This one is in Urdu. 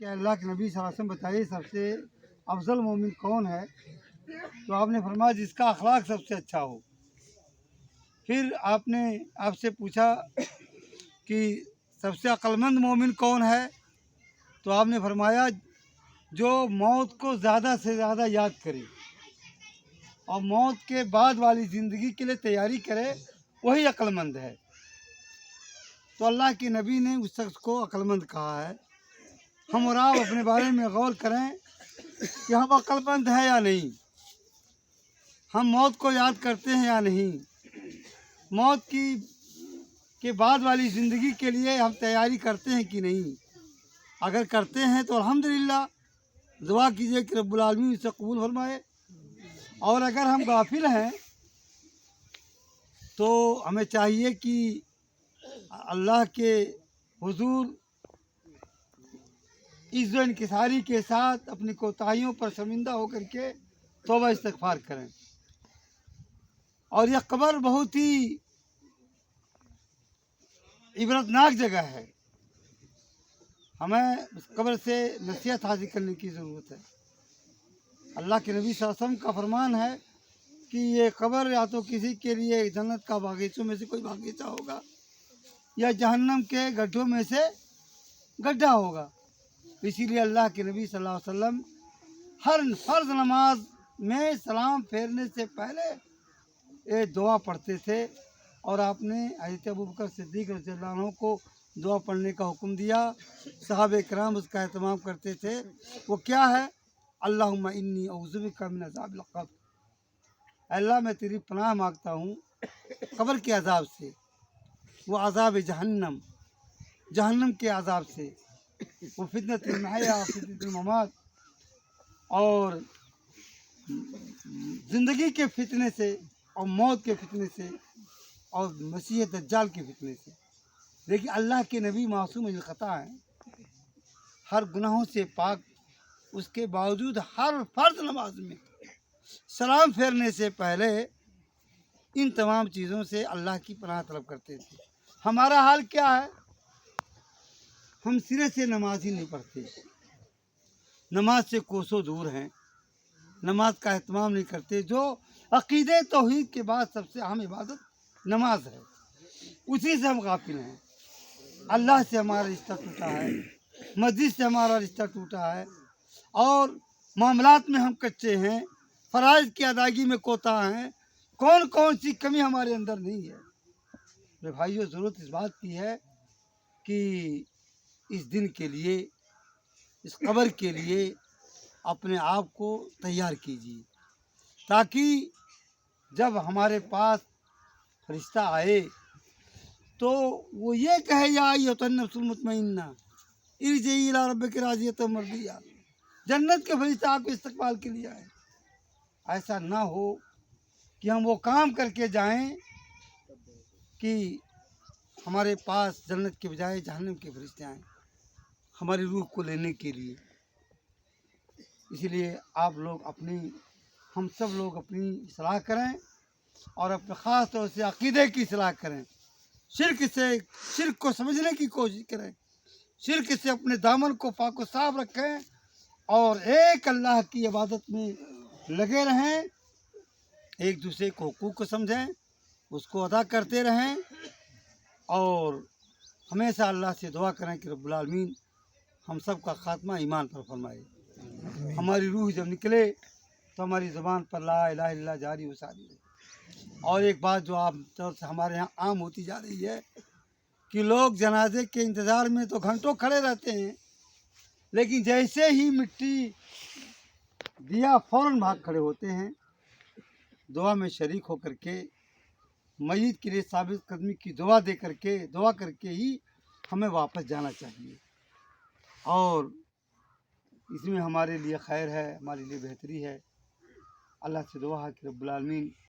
کہ اللہ کے نبی صلی اللہ علیہ وسلم بتائیے سب سے افضل مومن کون ہے؟ تو آپ نے فرمایا جس کا اخلاق سب سے اچھا ہو۔ پھر آپ سے پوچھا کہ سب سے عقلمند مومن کون ہے؟ تو آپ نے فرمایا جو موت کو زیادہ سے زیادہ یاد کرے اور موت کے بعد والی زندگی کے لیے تیاری کرے، وہی عقلمند ہے۔ تو اللہ کے نبی نے اس شخص کو عقلمند کہا ہے۔ ہم اور آپ اپنے بارے میں غور کریں کہ ہم عقلمند ہیں یا نہیں، ہم موت کو یاد کرتے ہیں یا نہیں، موت کے بعد والی زندگی کے لیے ہم تیاری کرتے ہیں کہ نہیں۔ اگر کرتے ہیں تو الحمدللہ، دعا کیجئے کہ رب العالمین اسے قبول فرمائے، اور اگر ہم غافل ہیں تو ہمیں چاہیے کہ اللہ کے حضور عزت و انکساری کے ساتھ اپنی کوتاہیوں پر شرمندہ ہو کر کے توبہ استغفار کریں۔ اور یہ قبر بہت ہی عبرتناک جگہ ہے، ہمیں اس قبر سے نصیحت حاصل کرنے کی ضرورت ہے۔ اللہ کے نبی صلی اللہ علیہ وسلم کا فرمان ہے کہ یہ قبر یا تو کسی کے لیے جنت کا باغیچوں میں سے کوئی باغیچہ ہوگا یا جہنم کے گڈھوں میں سے گڈھا ہوگا۔ اسی لیے اللہ کے نبی صلی اللہ علیہ وسلم ہر فرض نماز میں سلام پھیرنے سے پہلے ایک دعا پڑھتے تھے، اور آپ نے حضرت ابوبکر صدیق رضی اللہ عنہ کو دعا پڑھنے کا حکم دیا، صحابہ کرام اس کا اہتمام کرتے تھے۔ وہ کیا ہے؟ اللہم انی اعوذ بک من عذاب القبر، اللہ میں تیری پناہ مانگتا ہوں قبر کے عذاب سے، وہ عذاب جہنم، جہنم کے عذاب سے، وہ فتنۃ المحیا فتنۃ الممات، اور زندگی کے فتنے سے اور موت کے فتنے سے اور مسیح دجال کے فتنے سے۔ لیکن اللہ کے نبی معصوم الخطا ہیں، ہر گناہوں سے پاک، اس کے باوجود ہر فرض نماز میں سلام پھیرنے سے پہلے ان تمام چیزوں سے اللہ کی پناہ طلب کرتے تھے۔ ہمارا حال کیا ہے؟ ہم سرے سے نماز ہی نہیں پڑھتے، نماز سے کوسوں دور ہیں، نماز کا اہتمام نہیں کرتے۔ جو عقیدے توحید کے بعد سب سے اہم عبادت نماز ہے، اسی سے ہم غافل ہیں۔ اللہ سے ہمارا رشتہ ٹوٹا ہے، مسجد سے ہمارا رشتہ ٹوٹا ہے، اور معاملات میں ہم کچے ہیں، فرائض کی ادائیگی میں کوتاہ ہیں۔ کون سی کمی ہمارے اندر نہیں ہے؟ میرے بھائیو، ضرورت اس بات کی ہے کہ اس دن کے لیے، اس قبر کے لیے اپنے آپ کو تیار کیجیے، تاکہ جب ہمارے پاس فرشتہ آئے تو وہ یہ کہے یا ایھا النفس المطمئنہ ارجعی الی ربک راضیۃ مرضیہ، جنت کے فرشتہ آپ کے استقبال کے لیے آئے۔ ایسا نہ ہو کہ ہم وہ کام کر کے جائیں کہ ہمارے پاس جنت کے بجائے جہنم کے فرشتے آئیں ہماری روح کو لینے کے لیے۔ اسی لیے ہم سب لوگ اپنی اصلاح کریں، اور اپنے خاص طور سے عقیدے کی اصلاح کریں، شرک کو سمجھنے کی کوشش کریں، شرک سے اپنے دامن کو پاک و صاف رکھیں، اور ایک اللہ کی عبادت میں لگے رہیں، ایک دوسرے کو حقوق کو سمجھیں، اس کو ادا کرتے رہیں، اور ہمیشہ اللہ سے دعا کریں کہ رب العالمین ہم سب کا خاتمہ ایمان پر فرمائے۔ ہماری روح جب نکلے تو ہماری زبان پر لا الہ الا اللہ جاری و ساری رہے۔ اور ایک بات جو عام طور سے ہمارے یہاں عام ہوتی جا رہی ہے کہ لوگ جنازے کے انتظار میں تو گھنٹوں کھڑے رہتے ہیں، لیکن جیسے ہی مٹی دیا فوراً بھاگ کھڑے ہوتے ہیں۔ دعا میں شریک ہو کر کے، میت کے لیے ثابت قدمی کی دعا کر کے ہی ہمیں واپس جانا چاہیے، اور اس میں ہمارے لیے خیر ہے، ہمارے لیے بہتری ہے۔ اللہ سے دعا ہے کہ رب العالمین